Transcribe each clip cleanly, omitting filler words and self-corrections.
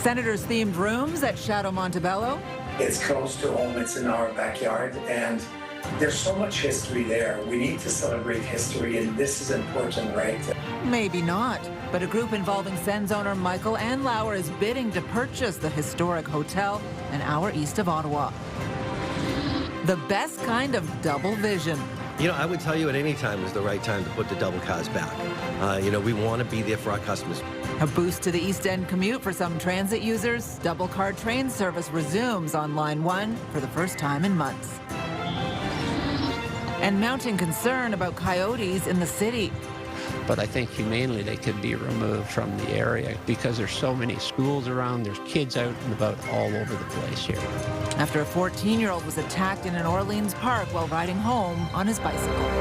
Senators themed rooms at Chateau Montebello. It's close to home, it's in our backyard, and there's so much history there. We need to celebrate history, and this is important, right? Maybe not, but a group involving Sen's owner Michael Andlauer is bidding to purchase the historic hotel an hour east of Ottawa. The best kind of double vision. You know, I would tell you at any time is the right time to put the double cars back. We want to be there for our customers. A boost to the East End commute for some transit users. Double car train service resumes on Line 1 for the first time in months. And mounting concern about coyotes in the city. But I think humanely they could be removed from the area because there's so many schools around, there's kids out and about all over the place here. After a 14-year-old was attacked in an Orleans park while riding home on his bicycle.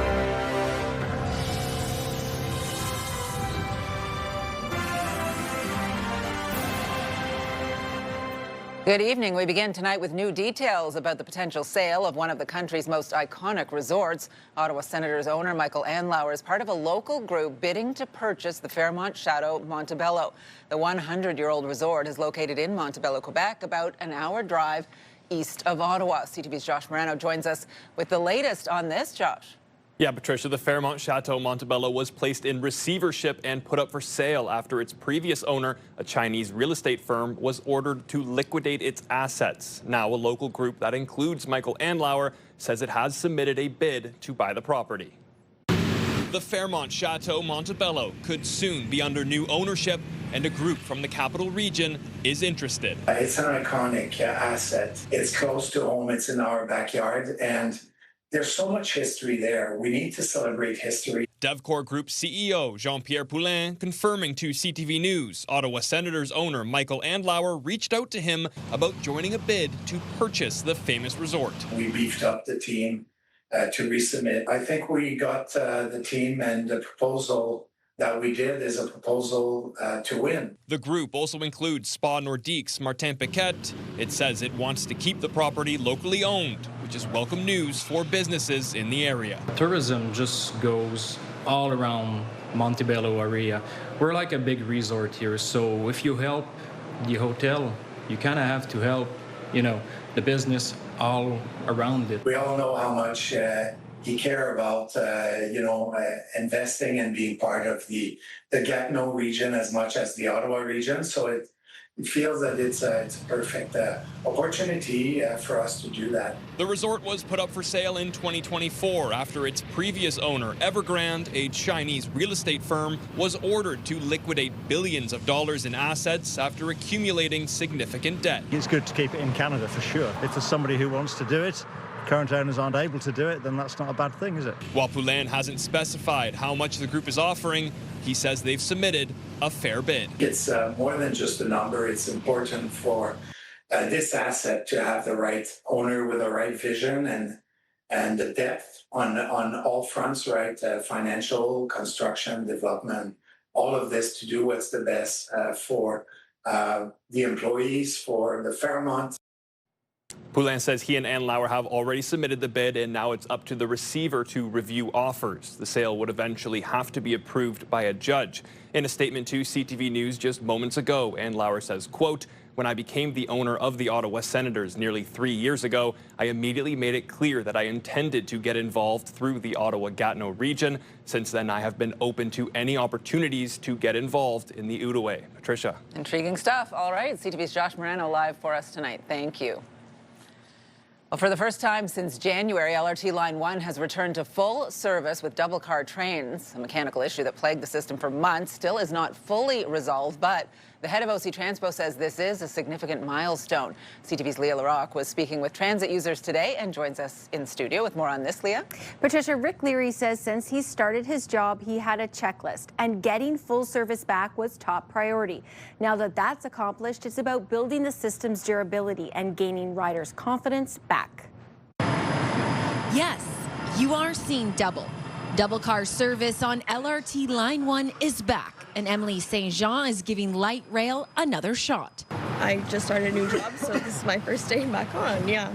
Good evening. We begin tonight with new details about the potential sale of one of the country's most iconic resorts. Ottawa Senators owner Michael Andlauer is part of a local group bidding to purchase the Fairmont Chateau Montebello. The 100-year-old resort is located in Montebello, Quebec, about an hour drive east of Ottawa. CTV's Josh Morano joins us with the latest on this. Josh. Yeah, Patricia, the Fairmont Chateau Montebello was placed in receivership and put up for sale after its previous owner, a Chinese real estate firm, was ordered to liquidate its assets. Now, a local group that includes Michael Andlauer says it has submitted a bid to buy the property. The Fairmont Chateau Montebello could soon be under new ownership, and a group from the capital region is interested. It's an iconic asset. It's close to home, it's in our backyard, and there's so much history there. We need to celebrate history. DevCore Group CEO Jean-Pierre Poulin confirming to CTV News Ottawa Senators owner Michael Andlauer reached out to him about joining a bid to purchase the famous resort. We beefed up the team to resubmit. I think we got the team, and the proposal that we did is a proposal to win. The group also includes Spa Nordique's Martin Piquet. It says it wants to keep the property locally owned, which is welcome news for businesses in the area. Tourism just goes all around Montebello area. We're like a big resort here, so if you help the hotel, you kind of have to help, the business all around it. We all know how much he care about, investing and being part of the Gatineau region as much as the Ottawa region. So it feels that it's a perfect opportunity for us to do that. The resort was put up for sale in 2024 after its previous owner, Evergrande, a Chinese real estate firm, was ordered to liquidate billions of dollars in assets after accumulating significant debt. It's good to keep it in Canada for sure. If there's somebody who wants to do it, current owners aren't able to do it, then that's not a bad thing, is it? While Poulin hasn't specified how much the group is offering, he says they've submitted a fair bid. It's more than just a number. It's important for this asset to have the right owner with the right vision and the depth on all fronts, right? Financial, construction, development, all of this to do what's the best for the employees, for the Fairmont. Poulin says he and Andlauer have already submitted the bid, and now it's up to the receiver to review offers. The sale would eventually have to be approved by a judge. In a statement to CTV News just moments ago, Andlauer says, quote, "When I became the owner of the Ottawa Senators nearly 3 years ago, I immediately made it clear that I intended to get involved through the Ottawa-Gatineau region. Since then, I have been open to any opportunities to get involved in the Outaouais." Patricia. Intriguing stuff. All right, CTV's Josh Morano live for us tonight. Thank you. Well, for the first time since January, LRT Line 1 has returned to full service with double-car trains. A mechanical issue that plagued the system for months still is not fully resolved, but the head of OC Transpo says this is a significant milestone. CTV's Leah Larocque was speaking with transit users today and joins us in studio with more on this, Leah. Patricia, Rick Leary says since he started his job, he had a checklist, and getting full service back was top priority. Now that that's accomplished, it's about building the system's durability and gaining riders' confidence back. Yes, you are seeing double. Double car service on LRT Line 1 is back, and Emily St. Jean is giving light rail another shot. I just started a new job, so this is my first day back on, yeah.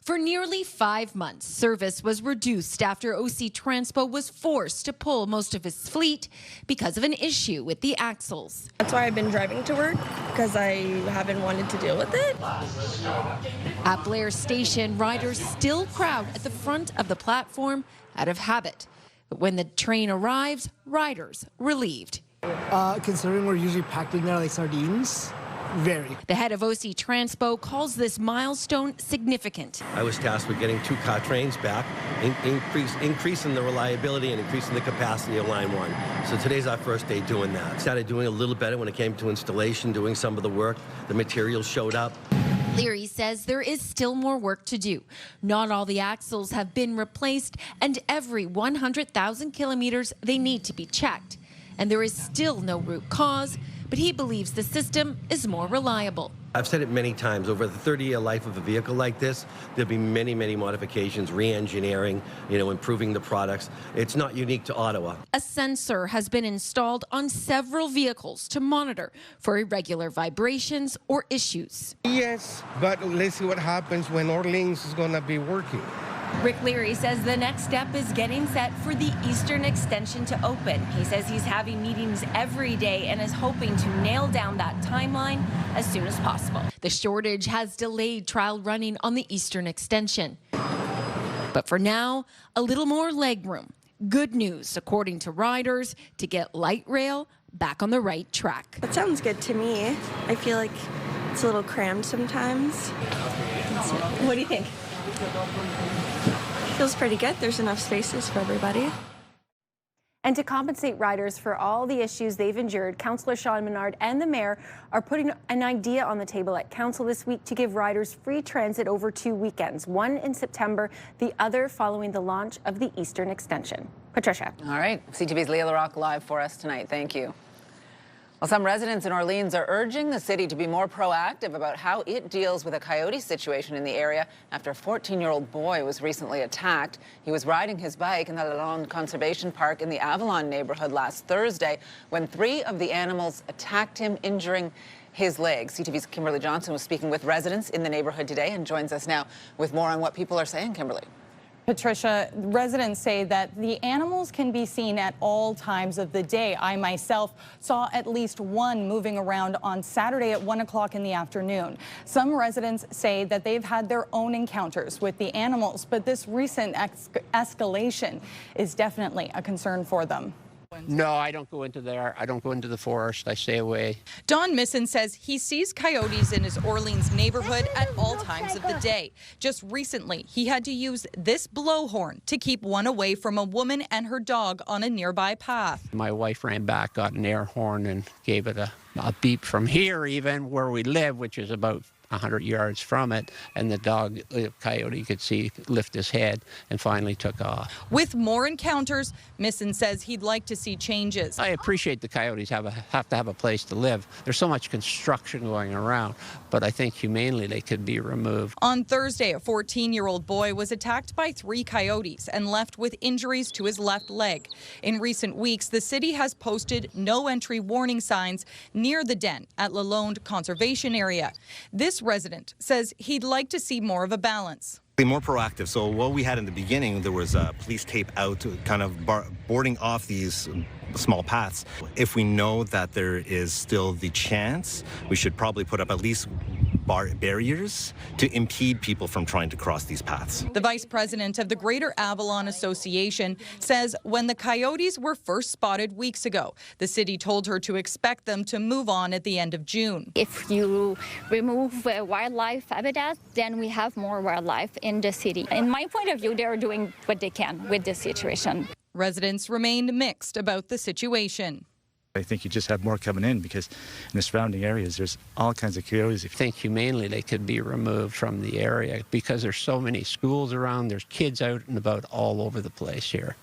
For nearly 5 months, service was reduced after OC Transpo was forced to pull most of his fleet because of an issue with the axles. That's why I've been driving to work, because I haven't wanted to deal with it. At Blair Station, riders still crowd at the front of the platform out of habit. But when the train arrives, riders relieved. Considering we're usually packed in there like sardines, very. The head of OC Transpo calls this milestone significant. I was tasked with getting 2-car trains back, increasing the reliability and increasing the capacity of Line 1. So today's our first day doing that. Started doing a little better when it came to installation, doing some of the work. The materials showed up. Leary says there is still more work to do. Not all the axles have been replaced, and every 100,000 kilometers they need to be checked. And there is still no root cause, but he believes the system is more reliable. I've said it many times, over the 30-year life of a vehicle like this, there'll be many, many modifications, re-engineering, improving the products. It's not unique to Ottawa. A sensor has been installed on several vehicles to monitor for irregular vibrations or issues. Yes, but let's see what happens when Orleans is going to be working. Rick Leary says the next step is getting set for the Eastern Extension to open. He says he's having meetings every day and is hoping to nail down that timeline as soon as possible. The shortage has delayed trial running on the Eastern Extension. But for now, a little more legroom. Good news, according to riders, to get light rail back on the right track. That sounds good to me. I feel like it's a little crammed sometimes. What do you think? Feels pretty good. There's enough spaces for everybody. And to compensate riders for all the issues they've endured, Councillor Sean Menard and the Mayor are putting an idea on the table at Council this week to give riders free transit over 2 weekends, one in September, the other following the launch of the Eastern Extension. Patricia. All right. CTV's Leah LaRocque live for us tonight. Thank you. Well, some residents in Orleans are urging the city to be more proactive about how it deals with a coyote situation in the area after a 14-year-old boy was recently attacked. He was riding his bike in the Lalonde Conservation Park in the Avalon neighborhood last Thursday when 3 of the animals attacked him, injuring his leg. CTV's Kimberly Johnson was speaking with residents in the neighborhood today and joins us now with more on what people are saying. Kimberly. Patricia, residents say that the animals can be seen at all times of the day. I myself saw at least one moving around on Saturday at 1 o'clock in the afternoon. Some residents say that they've had their own encounters with the animals, but this recent escalation is definitely a concern for them. No, I don't go into there. I don't go into the forest. I stay away. Don Misson says he sees coyotes in his Orleans neighborhood at all times of the day. Just recently, he had to use this blowhorn to keep one away from a woman and her dog on a nearby path. My wife ran back, got an air horn, and gave it a beep from here, even where we live, which is about 100 yards from it, and the dog, coyote, could see lift his head and finally took off. With more encounters, Misson says he'd like to see changes. I appreciate the coyotes have to have a place to live. There's so much construction going around, but I think humanely they could be removed. On Thursday, a 14-year-old boy was attacked by 3 coyotes and left with injuries to his left leg. In recent weeks, the city has posted no entry warning signs near the den at Lalonde Conservation Area. This resident says he'd like to see more of a balance. Be more proactive. So what we had in the beginning, there was police tape out kind of boarding off these small paths. If we know that there is still the chance, we should probably put up at least barriers to impede people from trying to cross these paths. The vice president of the Greater Avalon Association says when the coyotes were first spotted weeks ago, the city told her to expect them to move on at the end of June. If you remove wildlife habitat, then we have more wildlife in the city. In my point of view, they're doing what they can with this situation. Residents remained mixed about the situation. I think you just have more coming in because in the surrounding areas, there's all kinds of coyotes. I think humanely they could be removed from the area because there's so many schools around, there's kids out and about all over the place here.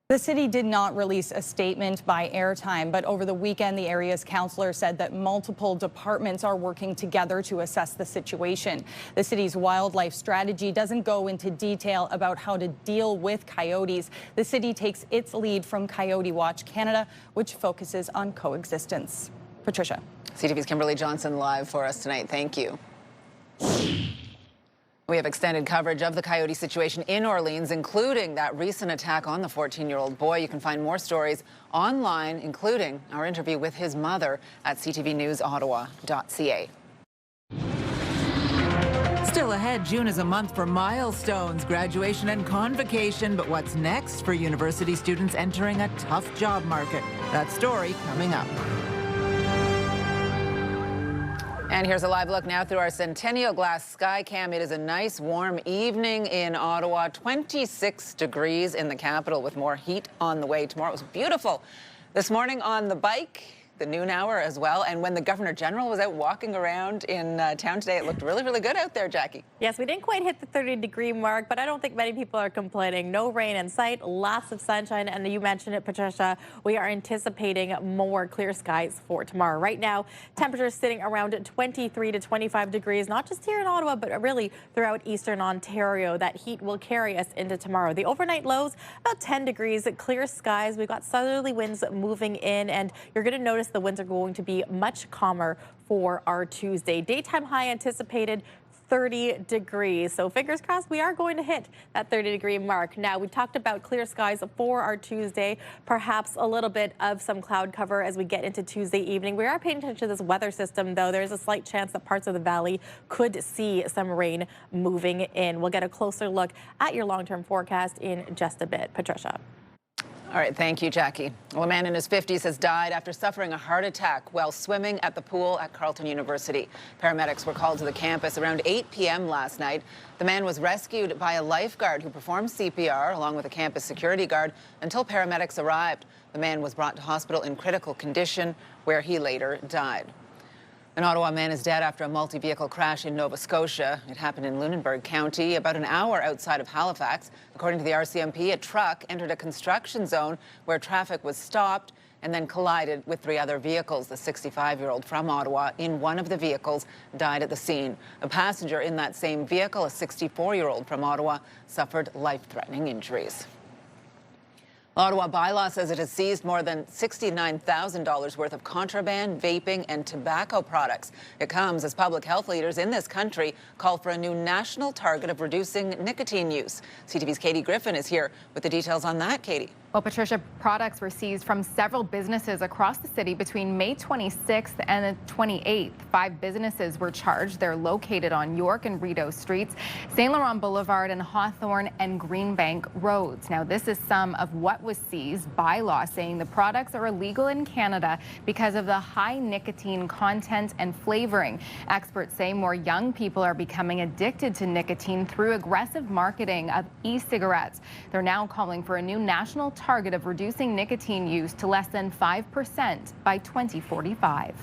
The city did not release a statement by airtime, but over the weekend, the area's councillor said that multiple departments are working together to assess the situation. The city's wildlife strategy doesn't go into detail about how to deal with coyotes. The city takes its lead from Coyote Watch Canada, which focuses on coexistence. Patricia. CTV's Kimberly Johnson live for us tonight. Thank you. We have extended coverage of the Coyote situation in Orleans, including that recent attack on the 14-year-old boy. You can find more stories online, including our interview with his mother at ctvnewsottawa.ca. Still ahead, June is a month for milestones, graduation and convocation. But what's next for university students entering a tough job market? That story coming up. And here's a live look now through our Centennial Glass sky cam. It is a nice warm evening in Ottawa, 26 degrees in the capital with more heat on the way tomorrow. It was beautiful this morning on the bike, the noon hour as well. And when the Governor General was out walking around in town today, it looked really, really good out there, Jackie. Yes, we didn't quite hit the 30-degree mark, but I don't think many people are complaining. No rain in sight, lots of sunshine, and you mentioned it, Patricia, we are anticipating more clear skies for tomorrow. Right now, temperatures sitting around 23 to 25 degrees, not just here in Ottawa, but really throughout eastern Ontario. That heat will carry us into tomorrow. The overnight lows, about 10 degrees, clear skies. We've got southerly winds moving in, and you're going to notice the winds are going to be much calmer for our Tuesday. Daytime high anticipated 30 degrees. So fingers crossed we are going to hit that 30-degree mark. Now, we talked about clear skies for our Tuesday, perhaps a little bit of some cloud cover as we get into Tuesday evening. We are paying attention to this weather system, though. There's a slight chance that parts of the valley could see some rain moving in. We'll get a closer look at your long-term forecast in just a bit. Patricia. All right, thank you, Jackie. Well, a man in his 50s has died after suffering a heart attack while swimming at the pool at Carleton University. Paramedics were called to the campus around 8 p.m. last night. The man was rescued by a lifeguard who performed CPR along with a campus security guard until paramedics arrived. The man was brought to hospital in critical condition, where he later died. An Ottawa man is dead after a multi-vehicle crash in Nova Scotia. It happened in Lunenburg County, about an hour outside of Halifax. According to the RCMP, a truck entered a construction zone where traffic was stopped and then collided with 3 other vehicles. The 65-year-old from Ottawa in one of the vehicles died at the scene. A passenger in that same vehicle, a 64-year-old from Ottawa, suffered life-threatening injuries. Ottawa Bylaw says it has seized more than $69,000 worth of contraband, vaping, and tobacco products. It comes as public health leaders in this country call for a new national target of reducing nicotine use. CTV's Katie Griffin is here with the details on that. Katie. Well, Patricia, products were seized from several businesses across the city between May 26th and the 28th. 5 businesses were charged. They're located on York and Rideau Streets, St. Laurent Boulevard, and Hawthorne and Greenbank Roads. Now, this is some of what was seized. By law, saying the products are illegal in Canada because of the high nicotine content and flavoring. Experts say more young people are becoming addicted to nicotine through aggressive marketing of e-cigarettes. They're now calling for a new national target of reducing nicotine use to less than 5% by 2045.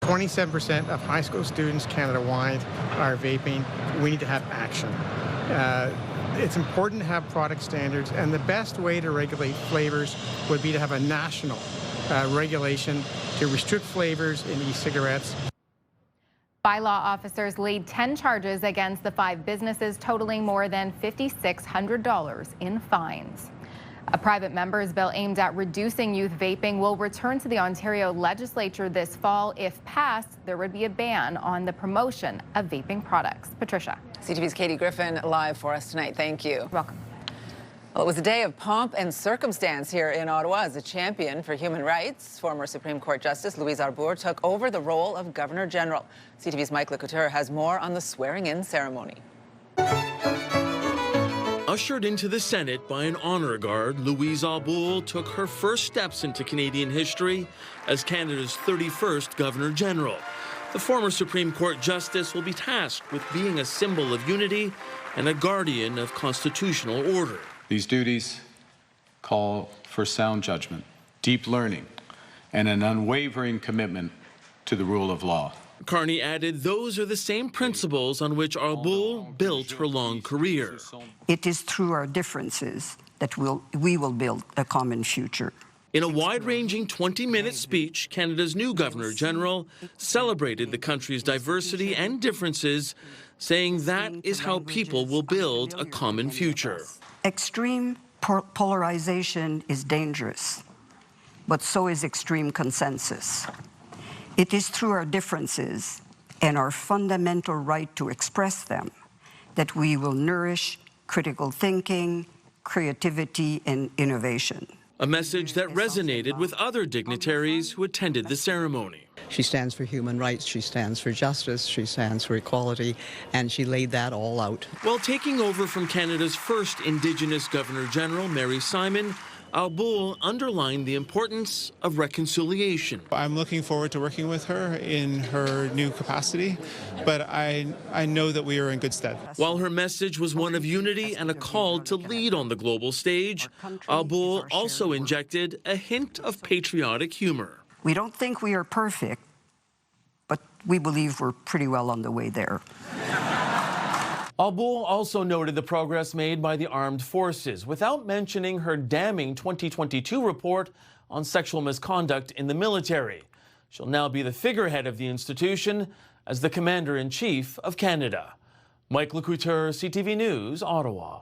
27% of high school students Canada-wide are vaping. We need to have action. It's important to have product standards, and the best way to regulate flavors would be to have a national regulation to restrict flavors in e-cigarettes. Bylaw officers laid 10 charges against the 5 businesses, totaling more than $5,600 in fines. A private member's bill aimed at reducing youth vaping will return to the Ontario legislature this fall. If passed, there would be a ban on the promotion of vaping products. Patricia. CTV's Katie Griffin live for us tonight. Thank you. Welcome. Well, it was a day of pomp and circumstance here in Ottawa as a champion for human rights. Former Supreme Court Justice Louise Arbour took over the role of Governor General. CTV's Michael Andlauer has more on the swearing-in ceremony. Ushered into the Senate by an honor guard, Louise Boal took her first steps into Canadian history as Canada's 31st Governor General. The former Supreme Court Justice will be tasked with being a symbol of unity and a guardian of constitutional order. These duties call for sound judgment, deep learning, and an unwavering commitment to the rule of law. Carney added those are the same principles on which Boal built her long career. It is through our differences that we will build a common future. In a wide-ranging 20-minute speech, Canada's new Governor General celebrated the country's diversity and differences, saying that is how people will build a common future. Extreme polarization is dangerous, but so is extreme consensus. It is through our differences and our fundamental right to express them that we will nourish critical thinking, creativity, and innovation. A message that resonated with other dignitaries who attended the ceremony. She stands for human rights, she stands for justice, she stands for equality, and she laid that all out. While taking over from Canada's first Indigenous Governor-General, Mary Simon, Boal underlined the importance of reconciliation. I'm looking forward to working with her in her new capacity, but I know that we are in good stead. While her message was one of unity and a call to lead on the global stage, Boal also injected a hint of patriotic humor. We don't think we are perfect, but we believe we're pretty well on the way there. Boal also noted the progress made by the armed forces, without mentioning her damning 2022 report on sexual misconduct in the military. She'll now be the figurehead of the institution as the Commander-in-Chief of Canada. Mike Lecouteur, CTV News, Ottawa.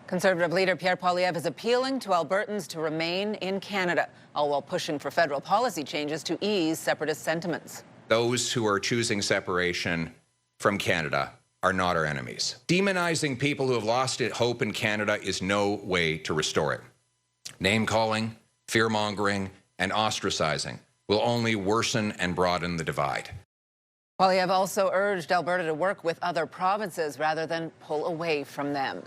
Conservative leader Pierre Poilievre is appealing to Albertans to remain in Canada, all while pushing for federal policy changes to ease separatist sentiments. Those who are choosing separation from Canada are not our enemies. Demonizing people who have lost hope in Canada is no way to restore it. Name-calling, fear-mongering, and ostracizing will only worsen and broaden the divide. Poilievre also urged Alberta to work with other provinces rather than pull away from them.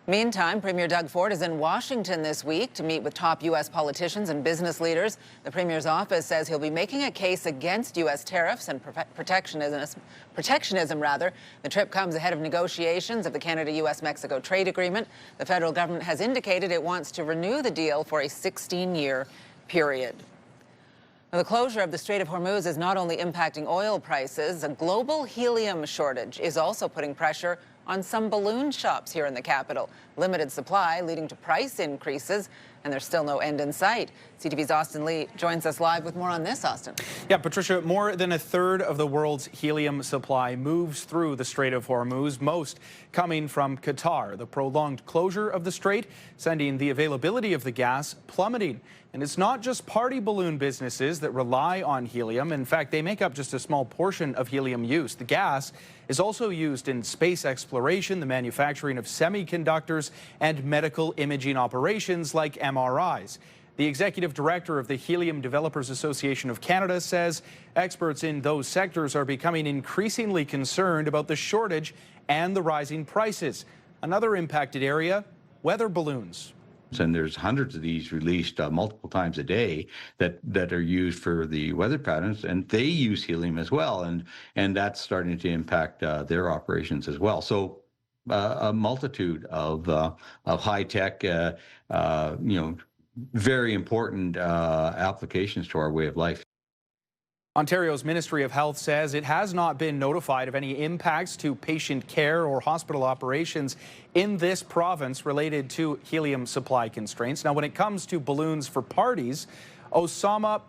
Meantime, Premier Doug Ford is in Washington this week to meet with top U.S. politicians and business leaders. The Premier's office says he'll be making a case against U.S. tariffs and protectionism. The trip comes ahead of negotiations of the Canada-U.S.-Mexico trade agreement. The federal government has indicated it wants to renew the deal for a 16-year period. Now, the closure of the Strait of Hormuz is not only impacting oil prices, a global helium shortage is also putting pressure on some balloon shops here in the capital. Limited supply leading to price increases, and there's still no end in sight. CTV's Austin Lee joins us live with more on this, Austin. Yeah, Patricia, more than a third of the world's helium supply moves through the Strait of Hormuz, most coming from Qatar. The prolonged closure of the strait sending the availability of the gas plummeting. And it's not just party balloon businesses that rely on helium. In fact, they make up just a small portion of helium use. The gas is also used in space exploration, the manufacturing of semiconductors, and medical imaging operations like MRIs. The executive director of the Helium Developers Association of Canada says experts in those sectors are becoming increasingly concerned about the shortage and the rising prices. Another impacted area, weather balloons. And there's hundreds of these released multiple times a day that are used for the weather patterns, and they use helium as well, and that's starting to impact their operations as well. So a multitude of high tech, very important applications to our way of life. Ontario's Ministry of Health says it has not been notified of any impacts to patient care or hospital operations in this province related to helium supply constraints. Now, when it comes to balloons for parties, Osama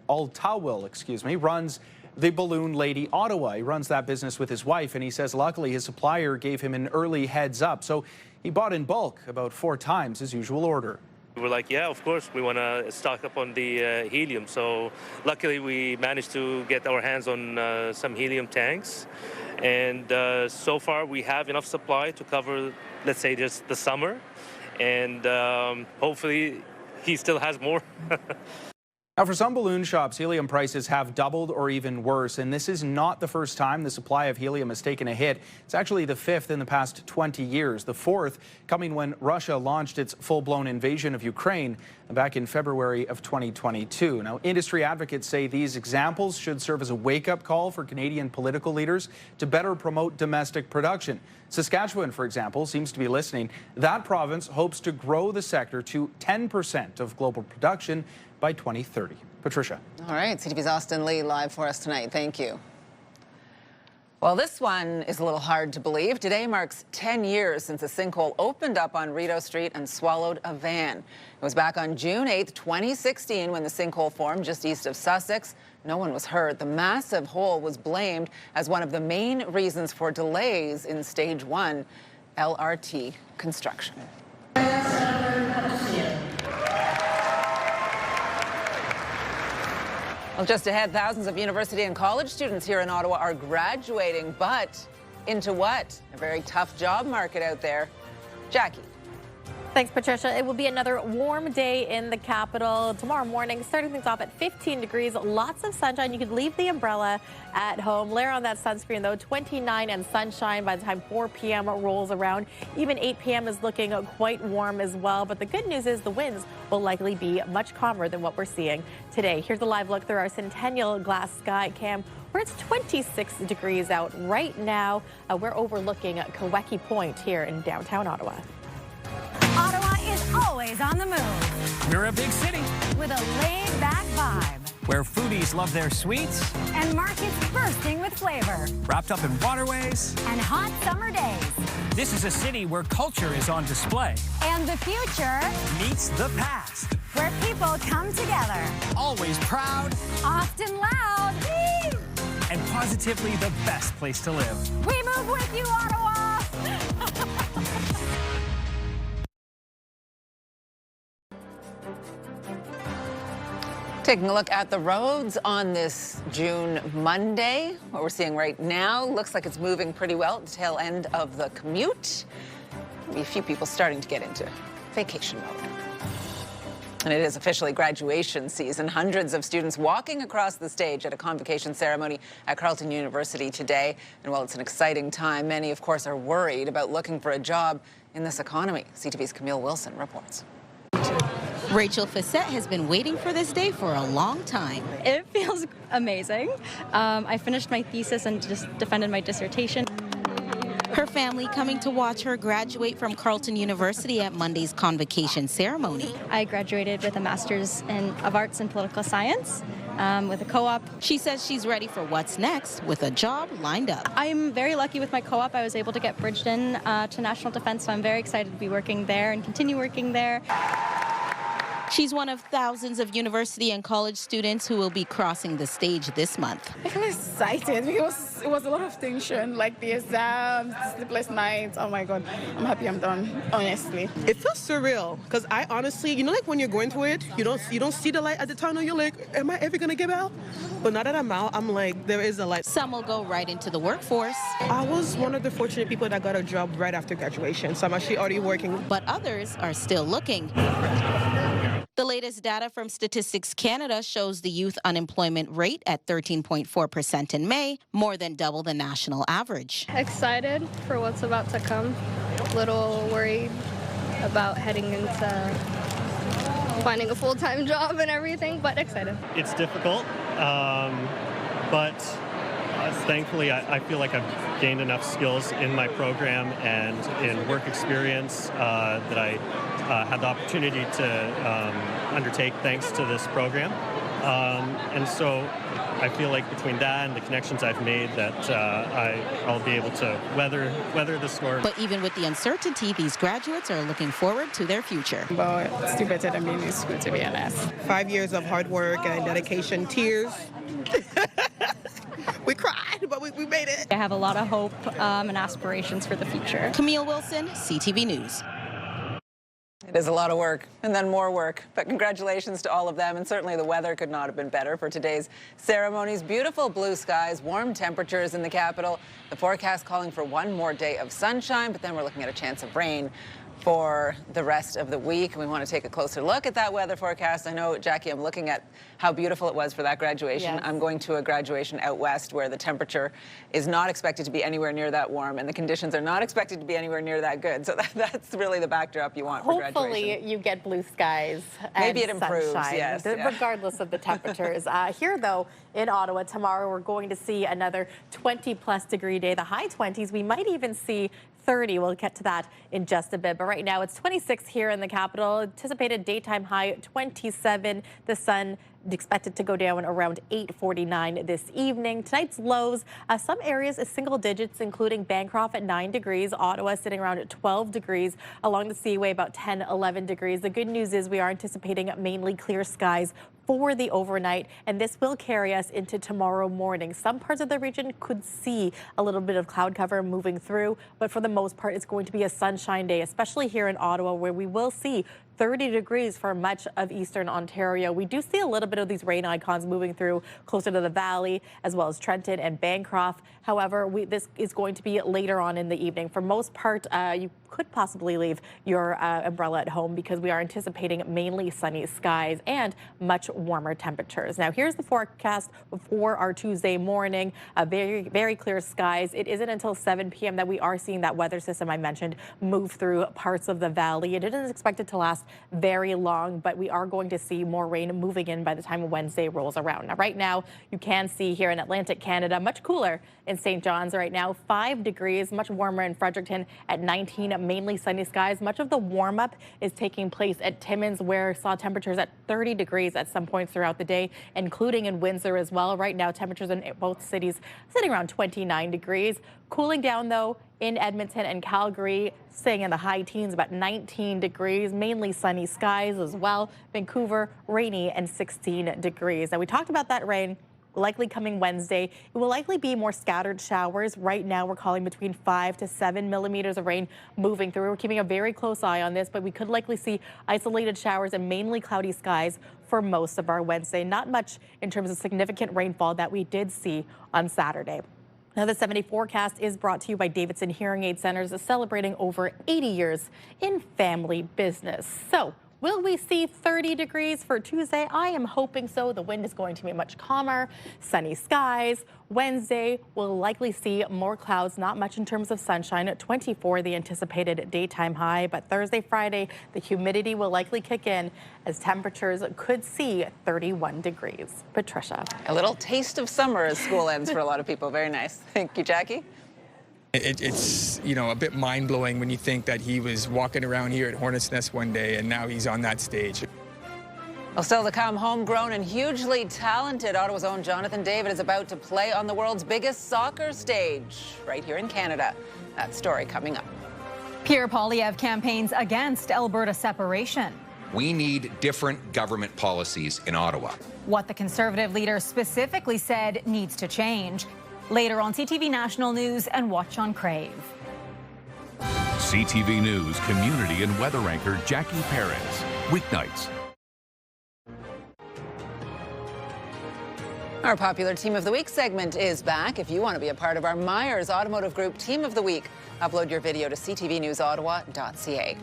Al-Tawil, runs the Balloon Lady Ottawa. He runs that business with his wife, and he says luckily his supplier gave him an early heads up. So he bought in bulk, about 4 times his usual order. We're like, yeah, of course, we want to stock up on the helium. So luckily we managed to get our hands on some helium tanks. And so far we have enough supply to cover, let's say, just the summer. And hopefully he still has more. Now, for some balloon shops, helium prices have doubled or even worse, and this is not the first time the supply of helium has taken a hit. It's actually the 5th in the past 20 years, the 4th coming when Russia launched its full-blown invasion of Ukraine back in February of 2022. Now, industry advocates say these examples should serve as a wake-up call for Canadian political leaders to better promote domestic production. Saskatchewan, for example, seems to be listening. That province hopes to grow the sector to 10% of global production by 2030. Patricia. All right, CTV's Austin Lee live for us tonight. Thank you. Well, this one is a little hard to believe. Today marks 10 years since a sinkhole opened up on Rideau Street and swallowed a van. It was back on June 8th, 2016, when the sinkhole formed just east of Sussex. No one was hurt. The massive hole was blamed as one of the main reasons for delays in Stage 1 LRT construction. Well, just ahead, thousands of university and college students here in Ottawa are graduating, but into what? A very tough job market out there. Jackie. Thanks, Patricia. It will be another warm day in the capital tomorrow morning, starting things off at 15 degrees. Lots of sunshine. You could leave the umbrella at home. Layer on that sunscreen, though. 29 and sunshine by the time 4 p.m. rolls around. Even 8 p.m. is looking quite warm as well. But the good news is the winds will likely be much calmer than what we're seeing today. Here's a live look through our Centennial Glass Sky Cam, where it's 26 degrees out right now. We're overlooking Coyote Point here in downtown Ottawa. Ottawa is always on the move. We're a big city with a laid-back vibe. Where foodies love their sweets. And markets bursting with flavor. Wrapped up in waterways. And hot summer days. This is a city where culture is on display. And the future meets the past. Where people come together. Always proud. Often loud. Whee! And positively the best place to live. We move with you, Ottawa! Taking a look at the roads on this June Monday. What we're seeing right now looks like it's moving pretty well at the tail end of the commute. Maybe a few people starting to get into vacation mode. And it is officially graduation season. Hundreds of students walking across the stage at a convocation ceremony at Carleton University today. And while it's an exciting time, many, of course, are worried about looking for a job in this economy. CTV's Camille Wilson reports. Rachel Facette has been waiting for this day for a long time. It feels amazing. I finished my thesis and just defended my dissertation. Her family coming to watch her graduate from Carleton University at Monday's convocation ceremony. I graduated with a Master's of Arts in Political Science with a co-op. She says she's ready for what's next with a job lined up. I'm very lucky with my co-op. I was able to get bridged in to National Defense, so I'm very excited to be working there and continue working there. She's one of thousands of university and college students who will be crossing the stage this month. I feel excited because it was a lot of tension, like the exams, sleepless nights. Oh my God, I'm happy I'm done, honestly. It feels surreal because I honestly, like when you're going through it, you don't see the light at the tunnel. You're like, am I ever gonna get out? But now that I'm out, I'm like, there is a light. Some will go right into the workforce. I was one of the fortunate people that got a job right after graduation, so I'm actually already working. But others are still looking. The latest data from Statistics Canada shows the youth unemployment rate at 13.4% in May, more than double the national average. Excited for what's about to come, a little worried about heading into finding a full-time job and everything, but excited. It's difficult, but thankfully I feel like I've gained enough skills in my program and in work experience that I had the opportunity to undertake thanks to this program. And so I feel like between that and the connections I've made that I'll be able to weather the storm. But even with the uncertainty, these graduates are looking forward to their future. But it's still better than being in school, to be honest. 5 years of hard work and dedication, tears. We cried, but we made it. I have a lot of hope and aspirations for the future. Camille Wilson, CTV News. It is a lot of work and then more work, but congratulations to all of them. And certainly the weather could not have been better for today's ceremonies. Beautiful blue skies, warm temperatures in the capital. The forecast calling for one more day of sunshine, but then we're looking at a chance of rain for the rest of the week. We want to take a closer look at that weather forecast. I know, Jackie, I'm looking at how beautiful it was for that graduation. Yes. I'm going to a graduation out west where the temperature is not expected to be anywhere near that warm and the conditions are not expected to be anywhere near that good. So that's really the backdrop you want for graduation. Hopefully you get blue skies and maybe it improves, sunshine, yes. Regardless of the temperatures. Here, though, in Ottawa tomorrow, we're going to see another 20-plus degree day, the high 20s. We might even see 30. We'll get to that in just a bit. But right now it's 26 here in the capital. Anticipated daytime high 27. The sun expected to go down around 8:49 this evening. Tonight's lows, some areas is single digits, including Bancroft at 9 degrees. Ottawa sitting around at 12 degrees. Along the Seaway, about 10, 11 degrees. The good news is we are anticipating mainly clear skies for the overnight, and this will carry us into tomorrow morning. Some parts of the region could see a little bit of cloud cover moving through, but for the most part, it's going to be a sunshine day, especially here in Ottawa, where we will see 30 degrees for much of eastern Ontario. We do see a little bit of these rain icons moving through closer to the valley, as well as Trenton and Bancroft. However, this is going to be later on in the evening. For most part, you could possibly leave your umbrella at home because we are anticipating mainly sunny skies and much warmer temperatures. Now, here's the forecast for our Tuesday morning. Very, very clear skies. It isn't until 7 p.m. that we are seeing that weather system I mentioned move through parts of the valley. It isn't expected to last very long, but we are going to see more rain moving in by the time Wednesday rolls around. Now, right now, you can see here in Atlantic Canada, much cooler in St. John's right now, 5 degrees, much warmer in Fredericton at 19, mainly sunny skies. Much of the warm up is taking place at Timmins, where saw temperatures at 30 degrees at some points throughout the day, including in Windsor as well. Right now, temperatures in both cities sitting around 29 degrees. Cooling down, though, in Edmonton and Calgary, staying in the high teens, about 19 degrees, mainly sunny skies as well. Vancouver, rainy and 16 degrees. Now, we talked about that rain likely coming Wednesday. It will likely be more scattered showers. Right now, we're calling between 5 to 7 millimeters of rain moving through. We're keeping a very close eye on this, but we could likely see isolated showers and mainly cloudy skies for most of our Wednesday. Not much in terms of significant rainfall that we did see on Saturday. Now, the 7-day forecast is brought to you by Davidson Hearing Aid Centers, celebrating over 80 years in family business. So, will we see 30 degrees for Tuesday? I am hoping so. The wind is going to be much calmer, sunny skies. Wednesday, we'll likely see more clouds, not much in terms of sunshine. At 24, the anticipated daytime high. But Thursday, Friday, the humidity will likely kick in as temperatures could see 31 degrees. Patricia. A little taste of summer as school ends for a lot of people. Very nice. Thank you, Jackie. It's, a bit mind-blowing when you think that he was walking around here at Hornets Nest one day and now he's on that stage. Well, still to come, homegrown and hugely talented Ottawa's own Jonathan David is about to play on the world's biggest soccer stage right here in Canada. That story coming up. Pierre Poilievre campaigns against Alberta separation. We need different government policies in Ottawa. What the Conservative leader specifically said needs to change. Later on CTV National News and watch on Crave. CTV News community and weather anchor Jackie Perez. Weeknights. Our popular Team of the Week segment is back. If you want to be a part of our Myers Automotive Group Team of the Week, upload your video to ctvnewsottawa.ca.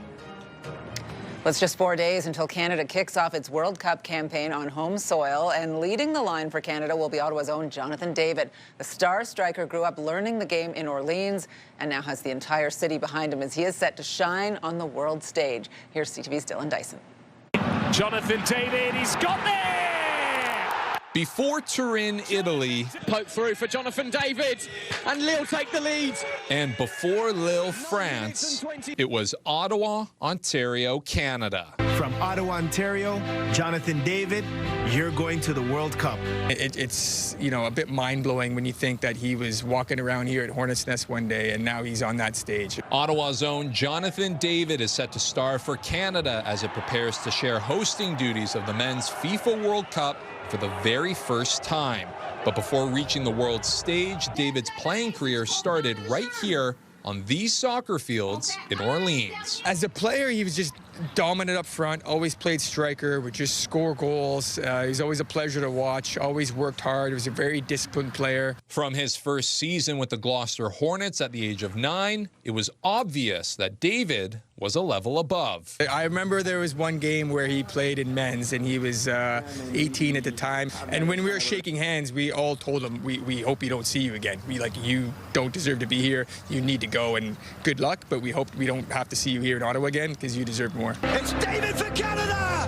Well, it's just 4 days until Canada kicks off its World Cup campaign on home soil, and leading the line for Canada will be Ottawa's own Jonathan David. The star striker grew up learning the game in Orleans and now has the entire city behind him as he is set to shine on the world stage. Here's CTV's Dylan Dyson. Jonathan David, he's got there! Before Turin, Italy, poke through for Jonathan David, and Lille take the lead. And before Lille, France, it was Ottawa, Ontario, Canada. From Ottawa, Ontario, Jonathan David, you're going to the World Cup. It's, a bit mind-blowing when you think that he was walking around here at Hornets Nest one day and now he's on that stage. Ottawa's own Jonathan David is set to star for Canada as it prepares to share hosting duties of the men's FIFA World Cup for the very first time. But before reaching the world stage, David's playing career started right here on these soccer fields in Orleans. As a player, he was just dominant up front, always played striker, would just score goals. He's always a pleasure to watch, always worked hard. He was a very disciplined player. From his first season with the Gloucester Hornets at the age of 9, it was obvious that David was a level above. I remember there was one game where he played in men's and he was 18 at the time. And when we were shaking hands, we all told him, we hope we don't see you again. You don't deserve to be here. You need to go, and good luck, but we hope we don't have to see you here in Ottawa again because you deserve more. It's David for Canada!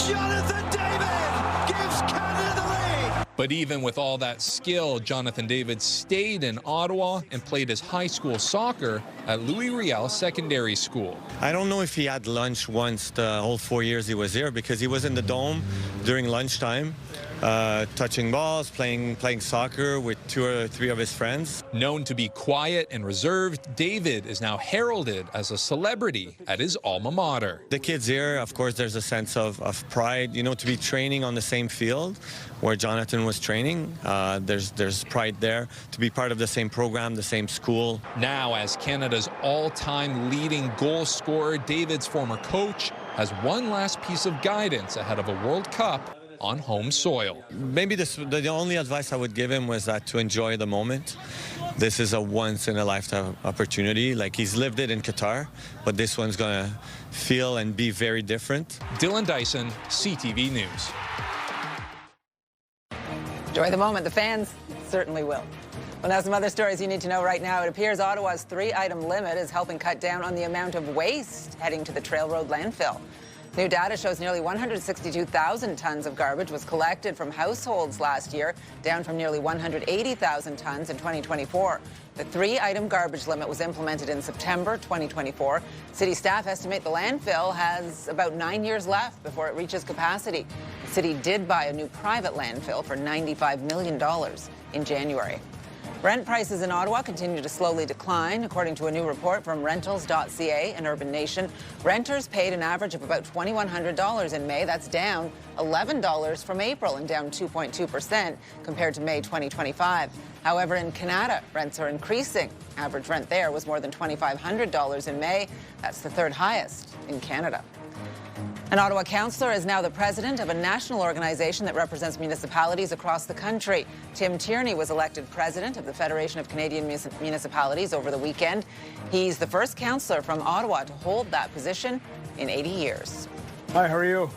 Jonathan David gives Canada the lead! But even with all that skill, Jonathan David stayed in Ottawa and played his high school soccer at Louis Riel Secondary School. I don't know if he had lunch once the whole 4 years he was here, because he was in the dome during lunchtime, touching balls, playing soccer with 2 or 3 of his friends. Known to be quiet and reserved, David is now heralded as a celebrity at his alma mater. The kids here, of course, there's a sense of pride, to be training on the same field where Jonathan was training. There's pride there to be part of the same program, the same school. Now, as Canada's all-time leading goal scorer, David's former coach has one last piece of guidance ahead of a World Cup on home soil. Maybe the only advice I would give him was that to enjoy the moment. This is a once-in-a-lifetime opportunity. Like, he's lived it in Qatar, but this one's going to feel and be very different. Dylan Dyson, CTV News. Enjoy the moment. The fans certainly will. Well, now some other stories you need to know right now. It appears Ottawa's 3-item limit is helping cut down on the amount of waste heading to the Trail Road landfill. New data shows nearly 162,000 tons of garbage was collected from households last year, down from nearly 180,000 tons in 2024. The 3-item garbage limit was implemented in September 2024. City staff estimate the landfill has about 9 years left before it reaches capacity. The city did buy a new private landfill for $95 million in January. Rent prices in Ottawa continue to slowly decline. According to a new report from rentals.ca and Urban Nation, renters paid an average of about $2,100 in May. That's down $11 from April and down 2.2% compared to May 2025. However, in Canada, rents are increasing. Average rent there was more than $2,500 in May. That's the third highest in Canada. An Ottawa councillor is now the president of a national organization that represents municipalities across the country. Tim Tierney was elected president of the Federation of Canadian Municipalities over the weekend. He's the first councillor from Ottawa to hold that position in 80 years. Hi, how are you?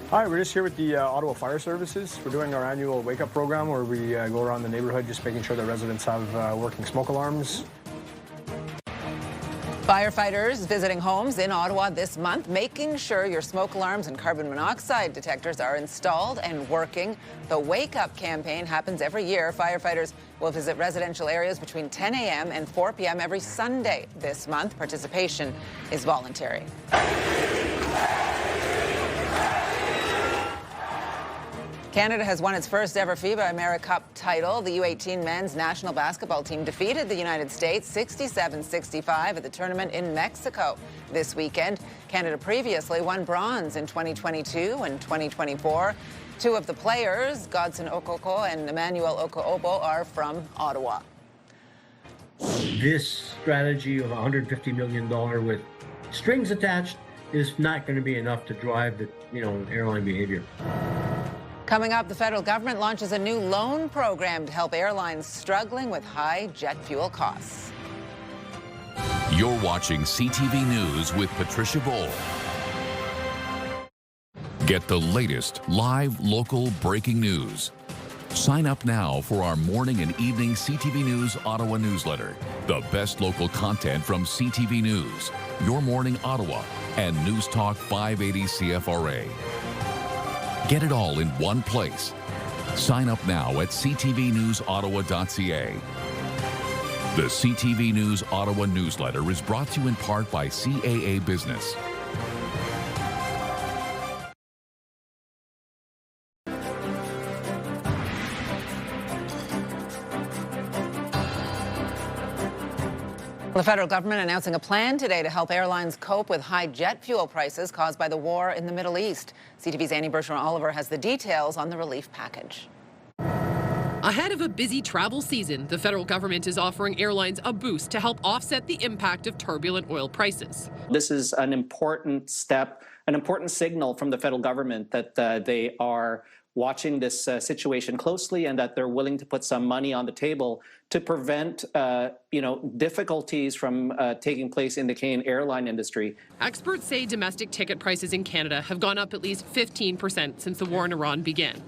Hi, we're just here with the Ottawa Fire Services. We're doing our annual wake-up program where we go around the neighborhood just making sure that residents have working smoke alarms. Firefighters visiting homes in Ottawa this month, making sure your smoke alarms and carbon monoxide detectors are installed and working. The Wake Up campaign happens every year. Firefighters will visit residential areas between 10 a.m. and 4 p.m. every Sunday this month. Participation is voluntary. Canada has won its first ever FIBA AmeriCup title. The U18 men's national basketball team defeated the United States 67-65 at the tournament in Mexico this weekend. Canada previously won bronze in 2022 and 2024. Two of the players, Godson Okoko and Emmanuel Okoobo, are from Ottawa. This strategy of $150 million with strings attached is not going to be enough to drive the, airline behavior. Coming up, the federal government launches a new loan program to help airlines struggling with high jet fuel costs. You're watching CTV News with Patricia Boal. Get the latest live local breaking news. Sign up now for our morning and evening CTV News Ottawa newsletter. The best local content from CTV News, Your Morning Ottawa, and News Talk 580 CFRA. Get it all in one place. Sign up now at ctvnewsottawa.ca. The CTV News Ottawa newsletter is brought to you in part by CAA Business. The federal government announcing a plan today to help airlines cope with high jet fuel prices caused by the war in the Middle East. CTV's Annie Bertrand-Oliver has the details on the relief package. Ahead of a busy travel season, the federal government is offering airlines a boost to help offset the impact of turbulent oil prices. This is an important step, an important signal from the federal government that they are watching this situation closely and that they're willing to put some money on the table to prevent, difficulties from taking place in the Canadian airline industry. Experts say domestic ticket prices in Canada have gone up at least 15% since the war in Iran began.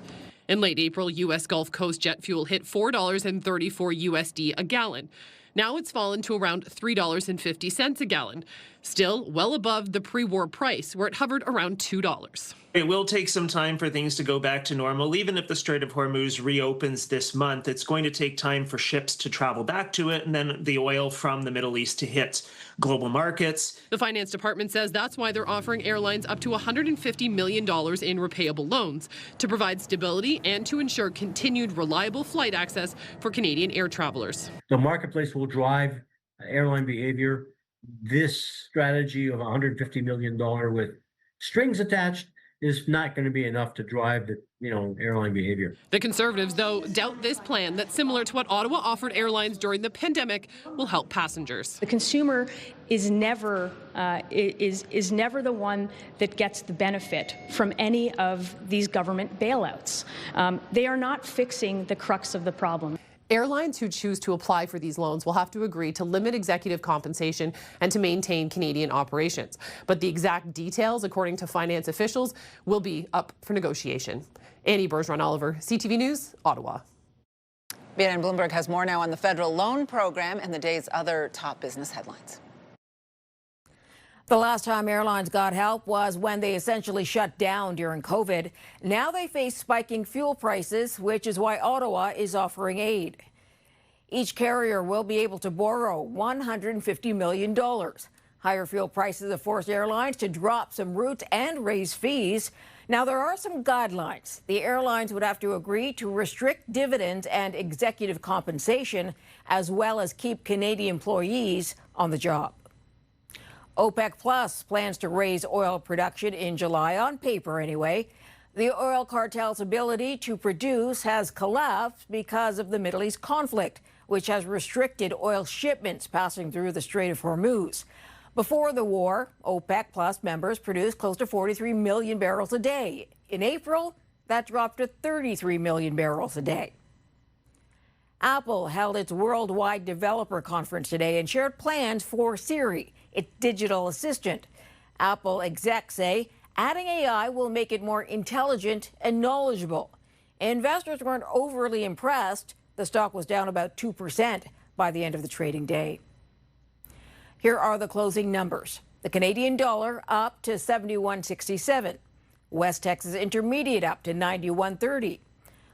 In late April, U.S. Gulf Coast jet fuel hit $4.34 USD a gallon. Now it's fallen to around $3.50 a gallon, still well above the pre-war price where it hovered around $2. It will take some time for things to go back to normal. Even if the Strait of Hormuz reopens this month, it's going to take time for ships to travel back to it and then the oil from the Middle East to hit global markets. The Finance Department says that's why they're offering airlines up to $150 million in repayable loans to provide stability and to ensure continued reliable flight access for Canadian air travelers. The marketplace will drive airline behavior. This strategy of $150 million with strings attached is not going to be enough to drive the, airline behavior. The Conservatives, though, doubt this plan that, similar to what Ottawa offered airlines during the pandemic, will help passengers. The consumer is never the one that gets the benefit from any of these government bailouts. They are not fixing the crux of the problem. Airlines who choose to apply for these loans will have to agree to limit executive compensation and to maintain Canadian operations. But the exact details, according to finance officials, will be up for negotiation. Annie Bergeron-Oliver, CTV News, Ottawa. BNN Bloomberg has more now on the federal loan program and the day's other top business headlines. The last time airlines got help was when they essentially shut down during COVID. Now they face spiking fuel prices, which is why Ottawa is offering aid. Each carrier will be able to borrow $150 million. Higher fuel prices have forced airlines to drop some routes and raise fees. Now, there are some guidelines. The airlines would have to agree to restrict dividends and executive compensation, as well as keep Canadian employees on the job. OPEC Plus plans to raise oil production in July, on paper anyway. The oil cartel's ability to produce has collapsed because of the Middle East conflict, which has restricted oil shipments passing through the Strait of Hormuz. Before the war, OPEC Plus members produced close to 43 million barrels a day. In April, that dropped to 33 million barrels a day. Apple held its worldwide developer conference today and shared plans for Siri, its digital assistant. Apple execs say adding AI will make it more intelligent and knowledgeable. Investors weren't overly impressed. The stock was down about 2% by the end of the trading day. Here are the closing numbers. The Canadian dollar up to 71.67. West Texas Intermediate up to 91.30.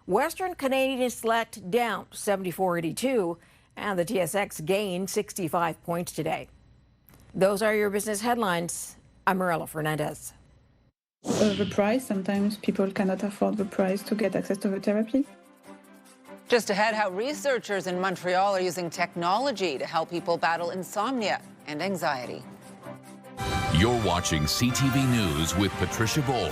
Western Canadian Select down 74.82, and the TSX gained 65 points today. Those are your business headlines. I'm Morella Fernandez. The price, sometimes people cannot afford the price to get access to the therapy. Just ahead, how researchers in Montreal are using technology to help people battle insomnia and anxiety. You're watching CTV News with Patricia Boal.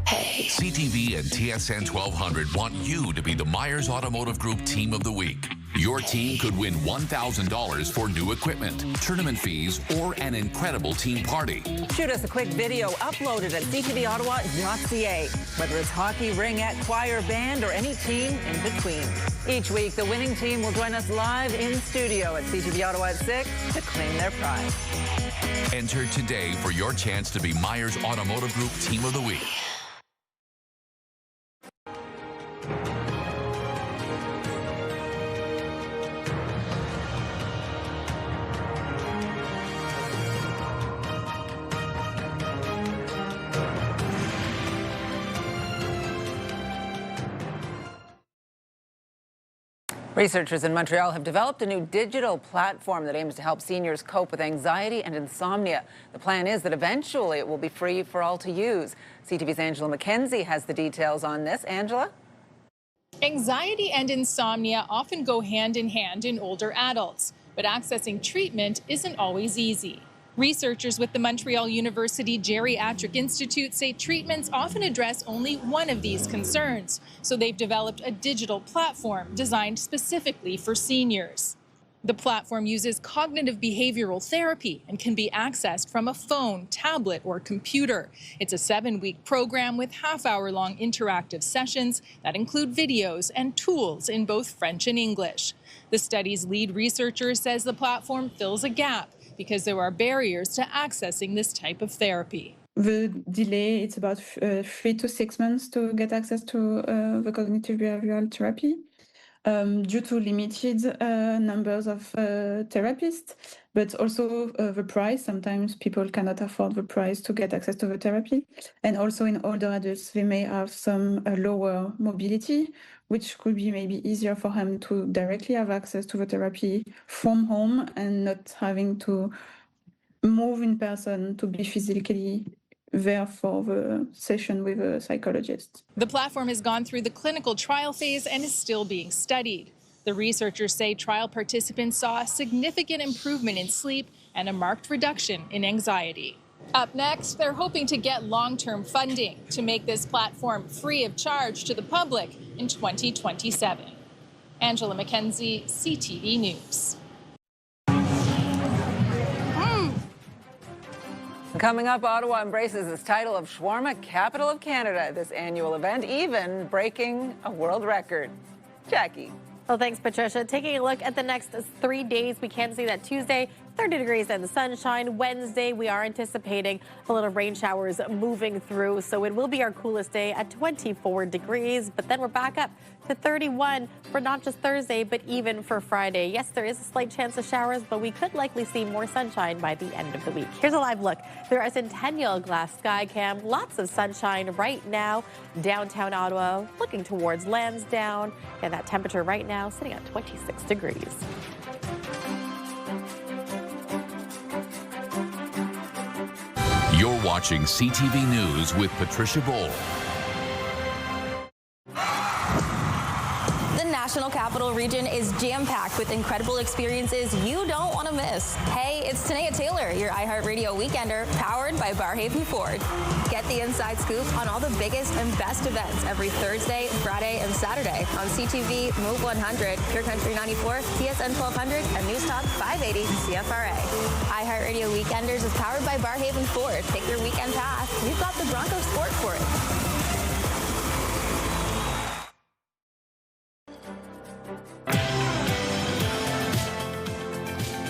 Hey. CTV and TSN 1200 want you to be the Myers Automotive Group Team of the Week. Your team could win $1,000 for new equipment, tournament fees, or an incredible team party. Shoot us a quick video, upload it at ctvottawa.ca. Whether it's hockey, ringette, choir, band, or any team in between. Each week, the winning team will join us live in studio at CTV Ottawa at 6 to claim their prize. Enter today for your chance to be Myers Automotive Group Team of the Week. Researchers in Montreal have developed a new digital platform that aims to help seniors cope with anxiety and insomnia. The plan is that eventually it will be free for all to use. CTV's Angela McKenzie has the details on this. Angela? Anxiety and insomnia often go hand in hand in older adults, but accessing treatment isn't always easy. Researchers with the Montreal University Geriatric Institute say treatments often address only one of these concerns, so they've developed a digital platform designed specifically for seniors. The platform uses cognitive behavioral therapy and can be accessed from a phone, tablet, or computer. It's a 7-week program with half-hour-long interactive sessions that include videos and tools in both French and English. The study's lead researcher says the platform fills a gap because there are barriers to accessing this type of therapy. The delay, it's about 3 to 6 months to get access to the cognitive behavioral therapy due to limited numbers of therapists, but also the price. Sometimes people cannot afford the price to get access to the therapy. And also in older adults, they may have some lower mobility, which could be maybe easier for them to directly have access to the therapy from home and not having to move in person to be physically there for the session with a psychologist. The platform has gone through the clinical trial phase and is still being studied. The researchers say trial participants saw a significant improvement in sleep and a marked reduction in anxiety. Up next, they're hoping to get long-term funding to make this platform free of charge to the public in 2027. Angela McKenzie, CTV News. Coming up, Ottawa embraces its title of Shawarma Capital of Canada. This annual event even breaking a world record. Jackie. Well, thanks, Patricia. Taking a look at the next 3 days, we can see that Tuesday, 30 degrees and the sunshine. Wednesday, we are anticipating a little rain showers moving through, so it will be our coolest day at 24 degrees. But then we're back up to 31 for not just Thursday, but even for Friday. Yes, there is a slight chance of showers, but we could likely see more sunshine by the end of the week. Here's a live look through our Centennial Glass Sky Cam. Lots of sunshine right now. Downtown Ottawa, looking towards Lansdowne, and that temperature right now sitting at 26 degrees. You're watching CTV News with Patricia Boal. The National Capital Region is jam-packed with incredible experiences you don't want to miss. Hey, it's Tanea Taylor, your iHeartRadio Weekender, powered by Barhaven Ford. Get the inside scoop on all the biggest and best events every Thursday, Friday, and Saturday on CTV, Move 100, Pure Country 94, TSN 1200, and News Talk 580 CFRA. iHeartRadio Weekenders is powered by Barhaven Ford. Take your weekend pass. We've got the Bronco Sport for it.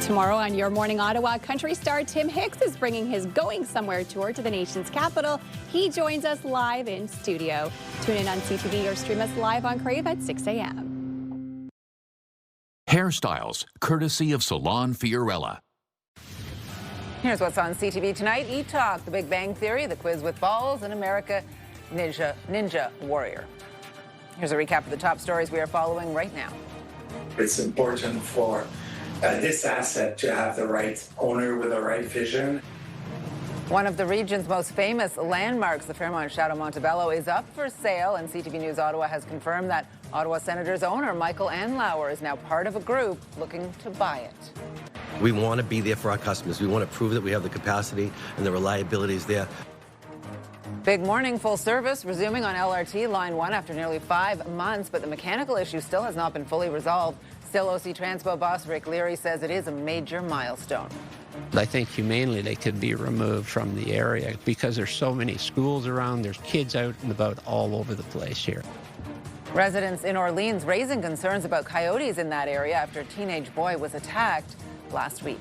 Tomorrow on Your Morning Ottawa, country star Tim Hicks is bringing his Going Somewhere tour to the nation's capital. He joins us live in studio. Tune in on CTV or stream us live on Crave at 6 a.m. Hairstyles, courtesy of Salon Fiorella. Here's what's on CTV tonight. E-Talk, The Big Bang Theory, The Quiz with Balls, and America Ninja Warrior. Here's a recap of the top stories we are following right now. It's important for this asset to have the right owner with the right vision. One of the region's most famous landmarks, the Fairmont Chateau Montebello, is up for sale, and CTV News Ottawa has confirmed that Ottawa Senators owner Michael Andlauer is now part of a group looking to buy it. We want to be there for our customers. We want to prove that we have the capacity and the reliability is there. Big morning, full service resuming on LRT Line 1 after nearly 5 months, but the mechanical issue still has not been fully resolved. Still, OC Transpo boss Rick Leary says it is a major milestone. I think humanely they could be removed from the area because there's so many schools around, there's kids out and about all over the place here. Residents in Orleans raising concerns about coyotes in that area after a teenage boy was attacked last week.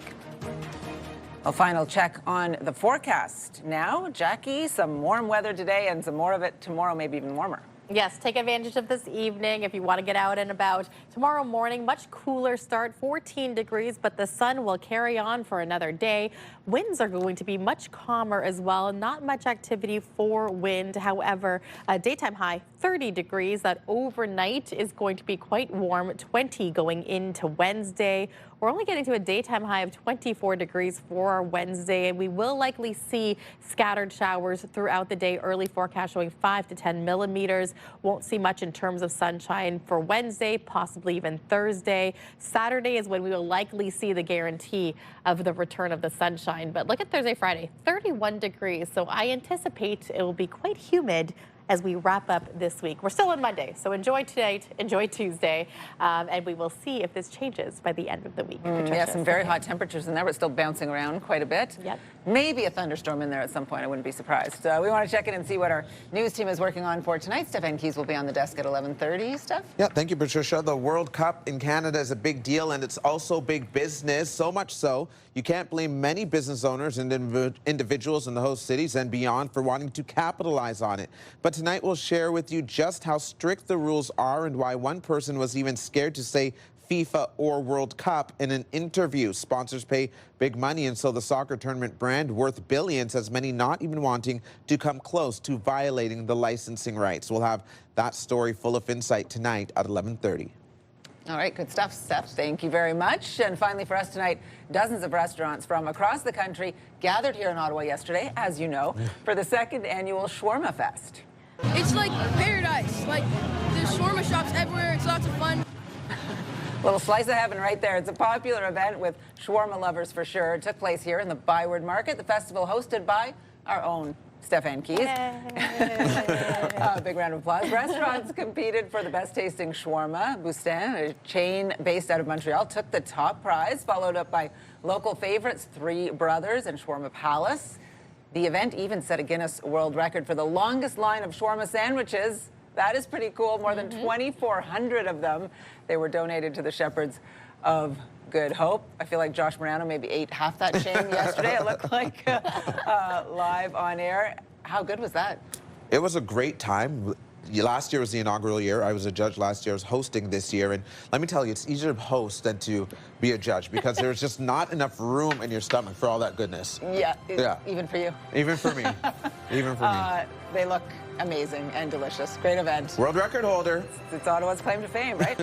A final check on the forecast. Now, Jackie, some warm weather today and some more of it tomorrow, maybe even warmer. Yes, take advantage of this evening if you want to get out and about. Tomorrow morning, much cooler start, 14 degrees, but the sun will carry on for another day. Winds are going to be much calmer as well. Not much activity for wind. However, a daytime high, 30 degrees. That overnight is going to be quite warm, 20 going into Wednesday. We're only getting to a daytime high of 24 degrees for our Wednesday, and we will likely see scattered showers throughout the day. Early forecast showing 5 to 10 millimeters. Won't see much in terms of sunshine for Wednesday, possibly even Thursday. Saturday is when we will likely see the guarantee of the return of the sunshine. But look at Thursday, Friday, 31 degrees. So I anticipate it will be quite humid as we wrap up this week. We're still on Monday, so enjoy tonight, enjoy Tuesday, and we will see if this changes by the end of the week. Yeah, some very hot temperatures in there, but still bouncing around quite a bit. Yep. Maybe a thunderstorm in there at some point. I wouldn't be surprised. We want to check in and see what our news team is working on for tonight. Stefan Keys will be on the desk at 11:30. Steph? Yeah, thank you, Patricia. The World Cup in Canada is a big deal, and it's also big business. So much so, you can't blame many business owners and individuals in the host cities and beyond for wanting to capitalize on it. But tonight we'll share with you just how strict the rules are and why one person was even scared to say FIFA or World Cup in an interview. Sponsors pay big money, and so the soccer tournament brand, worth billions, has many not even wanting to come close to violating the licensing rights. We'll have that story full of insight tonight at 11:30. All right, good stuff, Steph. Thank you very much. And finally for us tonight, dozens of restaurants from across the country gathered here in Ottawa yesterday, as you know, for the second annual Shawarma Fest. It's like paradise. Like, there's shawarma shops everywhere. It's lots of fun. Little slice of heaven right there. It's a popular event with shawarma lovers for sure. It took place here in the Byward Market, the festival hosted by our own Stefan Keys. Big round of applause. Restaurants competed for the best tasting shawarma. Boustin, a chain based out of Montreal, took the top prize, followed up by local favorites, Three Brothers and Shawarma Palace. The event even set a Guinness World Record for the longest line of shawarma sandwiches. That is pretty cool. More than 2,400 of them. They were donated to the Shepherds of Good Hope. I feel like Josh Morano maybe ate half that chain yesterday. It looked like live on air. How good was that? It was a great time. Last year was the inaugural year. I was a judge last year. I was hosting this year. And let me tell you, it's easier to host than to be a judge because there's just not enough room in your stomach for all that goodness. Yeah. Even for you. Even for me. Even for me. They look amazing and delicious. Great event. World record holder. It's Ottawa's claim to fame, right?